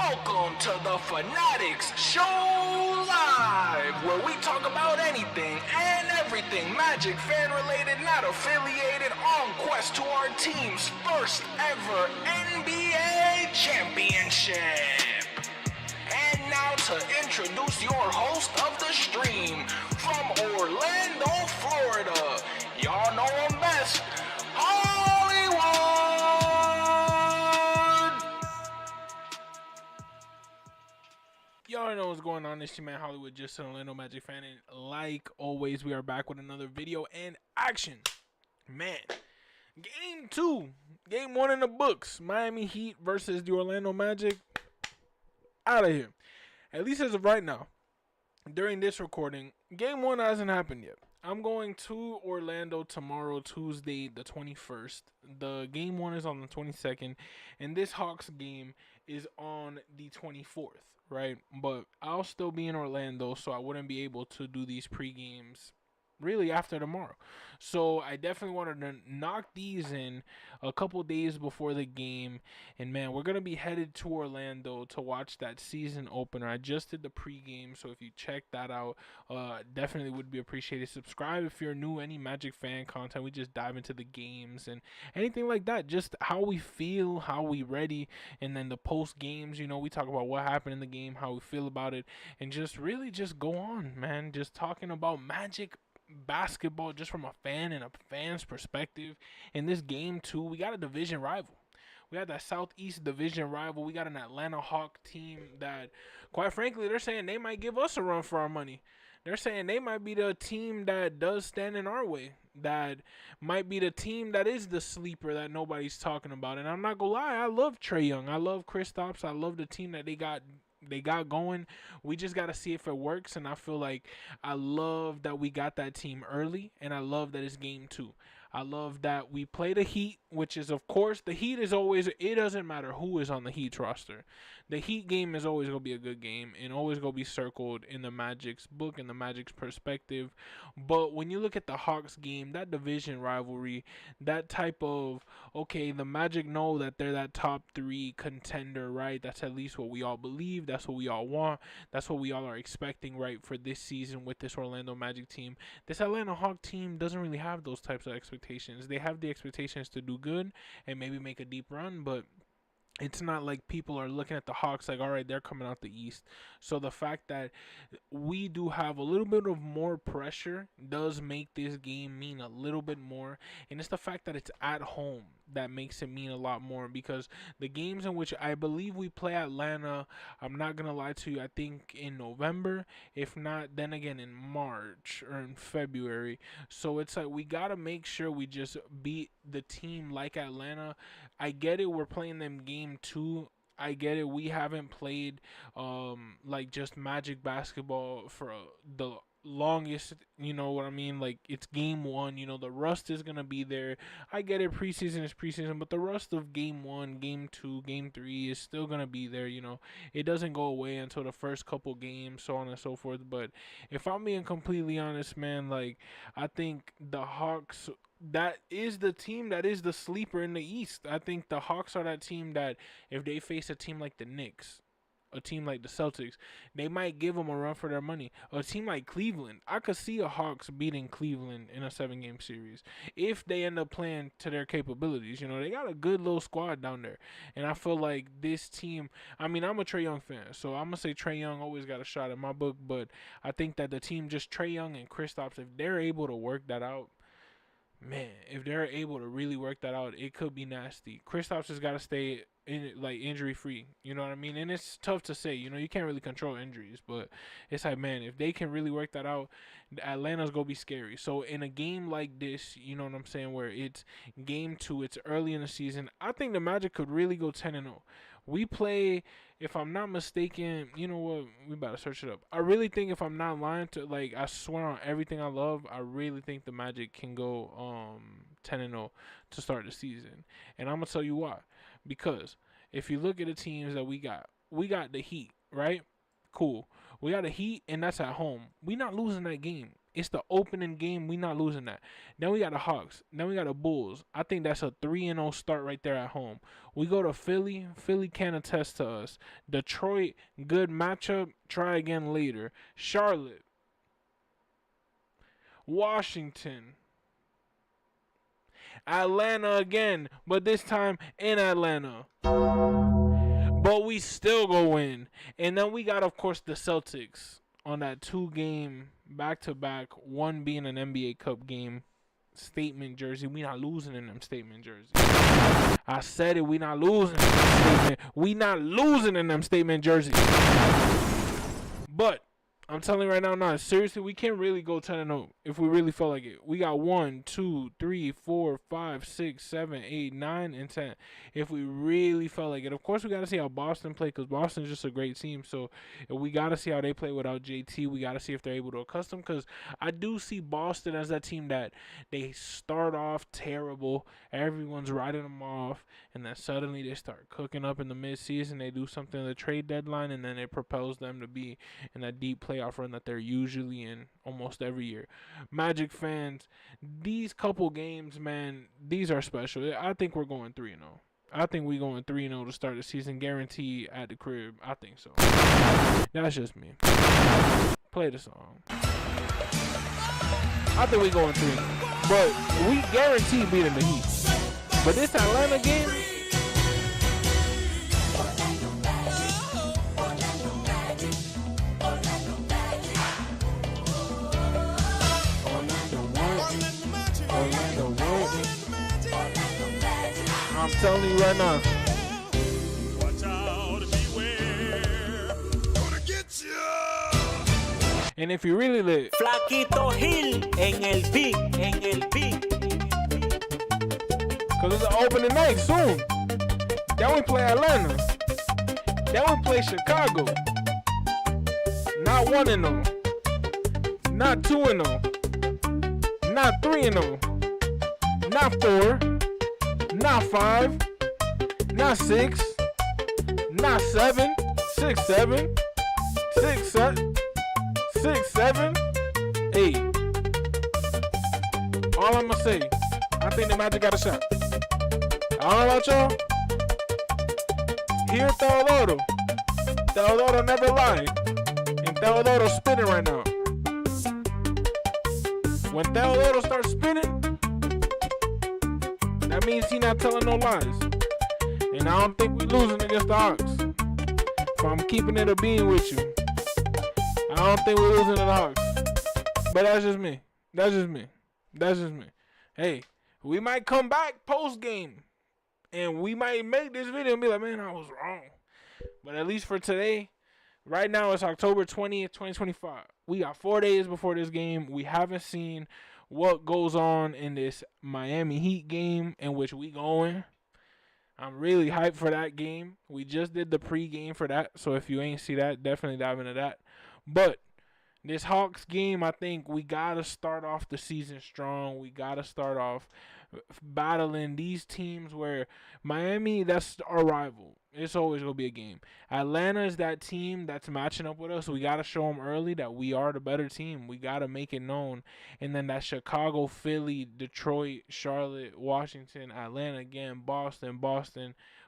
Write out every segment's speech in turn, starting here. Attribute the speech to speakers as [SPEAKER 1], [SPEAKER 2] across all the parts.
[SPEAKER 1] Welcome to the Fannattics Show Live, where we talk about anything and everything Magic fan related, not affiliated, on quest to our team's first ever NBA championship. And now to introduce your host of the stream, from Orlando, Florida, y'all know him best, Hollywood! Y'all know what's going on. It's your man Hollywood, just an Orlando Magic fan, and like always, we are back with another video and action. Man, game 2, game 1 in the books, Miami Heat versus the Orlando Magic. Out of here. At least as of right now, during this recording, game 1 hasn't happened yet. I'm going to Orlando tomorrow, Tuesday the 21st. The game 1 is on the 22nd, and this Hawks game is on the 24th, right? But I'll still be in Orlando, so I wouldn't be able to do these pre-games really after tomorrow. So I definitely wanted to knock these in a couple days before the game. And man, we're going to be headed to Orlando to watch that season opener. I just did the pregame, so if you check that out, definitely would be appreciated. Subscribe if you're new, any Magic fan content. We just dive into the games and anything like that. Just how we feel, how we ready, and then the post games, you know, we talk about what happened in the game, how we feel about it, and just really just go on, man. Just talking about Magic basketball just from a fan and a fan's perspective. In this game 2, we got a division rival. We had that Southeast division rival. We got an Atlanta Hawk team that, quite frankly, they're saying they might give us a run for our money. They're saying they might be the team that does stand in our way. That might be the team that is the sleeper that nobody's talking about. And I'm not gonna lie, I love Trae Young. I love Kristaps. I love the team that they got going. We just got to see if it works, and I feel like I love that we got that team early, and I love that it's game 2. I love that we play the Heat, which is, of course, the Heat is always, it doesn't matter who is on the Heat roster. The Heat game is always going to be a good game and always going to be circled in the Magic's book and the Magic's perspective. But when you look at the Hawks game, that division rivalry, that type of, okay, the Magic know that they're that top 3 contender, right? That's at least what we all believe. That's what we all want. That's what we all are expecting, right, for this season with this Orlando Magic team. This Atlanta Hawk team doesn't really have those types of expectations. They have the expectations to do good and maybe make a deep run, but it's not like people are looking at the Hawks like, all right, they're coming out the East. So the fact that we do have a little bit of more pressure does make this game mean a little bit more. And it's the fact that it's at home that makes it mean a lot more, because the games in which I believe we play Atlanta, I'm not going to lie to you, I think in November, if not, then again in March or in February. So it's like we got to make sure we just beat the team like Atlanta. I get it, we're playing them game 2. I get it, we haven't played like just Magic basketball for the longest, you know what I mean? Like, it's game 1, you know, the rust is gonna be there. I get it, preseason is preseason, but the rust of game 1, game 2, game 3 is still gonna be there, you know. It doesn't go away until the first couple games, so on and so forth. But if I'm being completely honest, man, like, I think the Hawks, that is the team that is the sleeper in the East. I think the Hawks are that team that if they face a team like the Knicks, a team like the Celtics, they might give them a run for their money. A team like Cleveland, I could see a Hawks beating Cleveland in a 7-game series if they end up playing to their capabilities. You know, they got a good little squad down there. And I feel like this team, I mean, I'm a Trae Young fan, so I'm going to say Trae Young always got a shot in my book. But I think that the team, just Trae Young and Kristaps, if they're able to work that out, man, if they're able to really work that out, it could be nasty. Kristaps has got to stay injury free, you know what I mean? And it's tough to say, you know, you can't really control injuries, but it's like, man, if they can really work that out, Atlanta's gonna be scary. So in a game like this, you know what I'm saying, where it's game 2, it's early in the season, I think the Magic could really go 10-0. We play, if I'm not mistaken, you know what, we about to search it up. I really think, if I'm not lying to, like, I swear on everything I love, I really think the Magic can go 10-0 to start the season. And I'm gonna tell you why. Because if you look at the teams that we got the Heat, right? Cool. We got the Heat, and that's at home. We not losing that game. It's the opening game. We not losing that. Then we got the Hawks. Then we got the Bulls. I think that's a 3-0 start right there at home. We go to Philly. Philly can attest to us. Detroit, good matchup. Try again later. Charlotte. Washington. Atlanta again, but this time in Atlanta. But we still go in. And then we got, of course, the Celtics on that 2-game back-to-back, one being an NBA Cup game. Statement jersey. We not losing in them statement jerseys. I said it. We not losing. We not losing in them statement jerseys. But I'm telling you right now, nah, seriously, we can't really go 10-0 if we really felt like it. We got 1, 2, 3, 4, 5, 6, 7, 8, 9, and 10. If we really felt like it. Of course, we got to see how Boston play because Boston's just a great team. So we got to see how they play without JT. We got to see if they're able to accustom because I do see Boston as that team that they start off terrible. Everyone's writing them off. And then suddenly they start cooking up in the midseason. They do something at the trade deadline, and then it propels them to be in that deep playoff run that they're usually in almost every year. Magic fans, these couple games, man, these are special. I think we're going 3-0. I think we're going 3-0 to start the season, guaranteed at the crib. I think so. That's just me. Play the song. I think we're going 3-0. But we guarantee beating the Heat. But this Atlanta game, I'm telling you right now. Watch out, beware. Gonna get you. And if you really lit,
[SPEAKER 2] Flaquito Hill en el beat, en el beat.
[SPEAKER 1] Cause it's an opening night soon. Then we play Atlanta. Then we play Chicago. Not 1-0. Not 2-0. Not 3-0. Not 4. Not 5. Not 6. Not 7. 6, 7. 6, 7. 6, 7. 8. All I'm gonna say, I think the Magic got a shot. I don't know about y'all. Here, Teodoro. Teodoro never lied. And Teodoro's spinning right now. When Teodoro starts spinning, that means he not telling no lies. And I don't think we losing against the Hawks. If I'm keeping it a bean with you, I don't think we're losing to the Hawks. But that's just me. That's just me. That's just me. Hey, we might come back post-game. And we might make this video and be like, man, I was wrong. But at least for today, right now it's October 20th, 2025. We got 4 days before this game. We haven't seen what goes on in this Miami Heat game in which we going. I'm really hyped for that game. We just did the pregame for that. So if you ain't see that, definitely dive into that. But this Hawks game, I think we got to start off the season strong. We got to start off battling these teams where Miami, that's our rival. It's always going to be a game. Atlanta is that team that's matching up with us. We got to show them early that we are the better team. We got to make it known. And then that Chicago, Philly, Detroit, Charlotte, Washington, Atlanta again, Boston,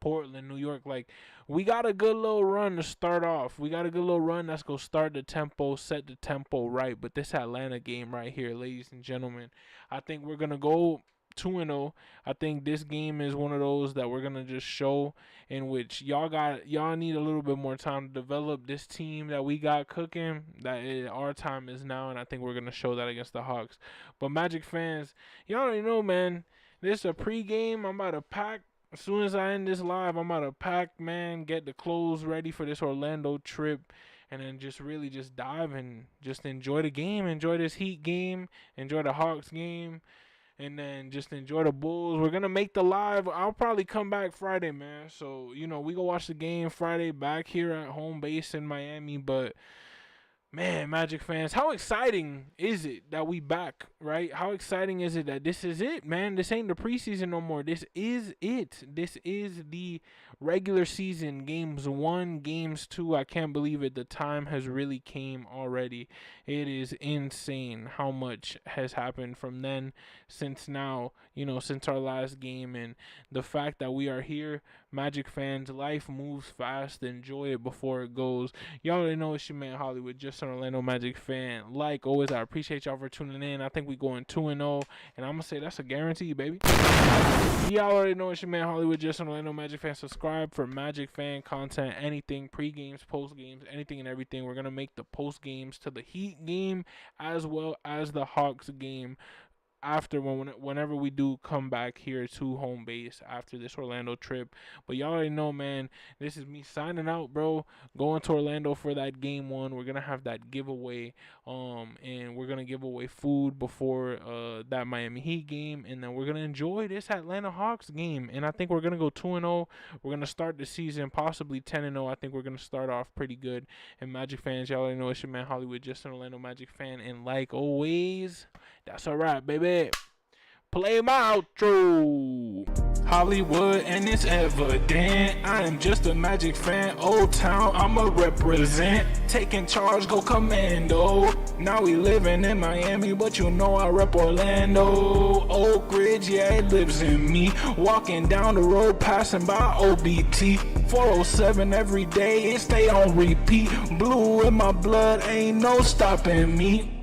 [SPEAKER 1] Portland, New York. Like, we got a good little run to start off. We got a good little run that's going to start the tempo, set the tempo right. But this Atlanta game right here, ladies and gentlemen, I think we're going to go 2-0. I think this game is one of those that we're gonna just show in which y'all need a little bit more time to develop this team that we got cooking. Our time is now, and I think we're gonna show that against the Hawks. But Magic fans, y'all already know, man. This is a pregame. I'm about to pack. As soon as I end this live, I'm about to pack, man. Get the clothes ready for this Orlando trip. And then just really just dive and just enjoy the game. Enjoy this Heat game. Enjoy the Hawks game. And then just enjoy the Bulls. We're going to make the live. I'll probably come back Friday, man. So, we go watch the game Friday back here at home base in Miami. But Man, Magic fans, how exciting is it that we back, right? How exciting is it that this is it, man? This ain't the preseason no more. This is it. This is the regular season, games 1, games 2. I can't believe it. The time has really came already. It is insane how much has happened from then since now, since our last game, and the fact that we are here. Magic fans, life moves fast. Enjoy it before it goes. Y'all already know it's your man Hollywood, just an Orlando Magic fan. Like always, I appreciate y'all for tuning in. I think we going 2-0, and I'm gonna say that's a guarantee, baby. Y'all already know it's your man Hollywood, just an Orlando Magic fan. Subscribe for Magic fan content, anything, pre-games, post-games, anything and everything. We're gonna make the post-games to the Heat game as well as the Hawks game after whenever we do come back here to home base after this Orlando trip. But y'all already know, man, this is me signing out, bro. Going to Orlando for that game 1. We're gonna have that giveaway, and we're gonna give away food before that Miami Heat game, and then we're gonna enjoy this Atlanta Hawks game. And I think we're gonna go 2-0. We're gonna start the season possibly 10-0. I think we're gonna start off pretty good. And Magic fans, y'all already know it's your man Hollywood, just an Orlando Magic fan, and like always, that's a wrap, baby. Play my outro. Hollywood, and it's evident I am just a Magic fan. Old Town, I'ma represent. Taking charge, go commando. Now we living in Miami, but I rep Orlando. Oak Ridge, yeah, it lives in me. Walking down the road, passing by OBT. 407 every day, it stay on repeat. Blue in my blood, ain't no stopping me.